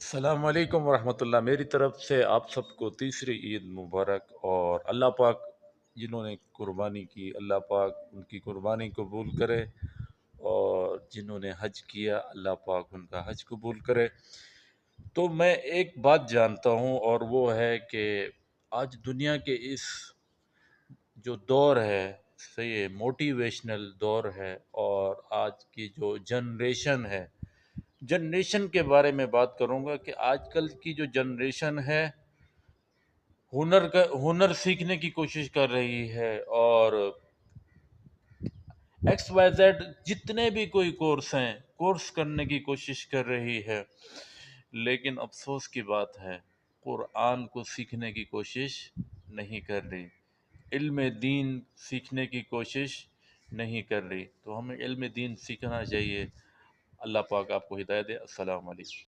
السلام علیکم ورحمۃ اللہ، میری طرف سے آپ سب کو تیسری عید مبارک۔ اور اللہ پاک جنہوں نے قربانی کی، اللہ پاک ان کی قربانی قبول کرے، اور جنہوں نے حج کیا اللہ پاک ان کا حج قبول کرے۔ تو میں ایک بات جانتا ہوں، اور وہ ہے کہ آج دنیا کے اس جو دور ہے، یہ موٹیویشنل دور ہے، اور آج کی جو جنریشن کے بارے میں بات کروں گا کہ آج کل کی جو جنریشن ہے ہنر سیکھنے کی کوشش کر رہی ہے، اور ایکس وائی زیڈ جتنے بھی کوئی کورس کرنے کی کوشش کر رہی ہے، لیکن افسوس کی بات ہے قرآن کو سیکھنے کی کوشش نہیں کر رہی، علم دین سیکھنے کی کوشش نہیں کر رہی۔ تو ہمیں علم دین سیکھنا چاہیے۔ اللہ پاک آپ کو ہدایت دے۔ السلام علیکم۔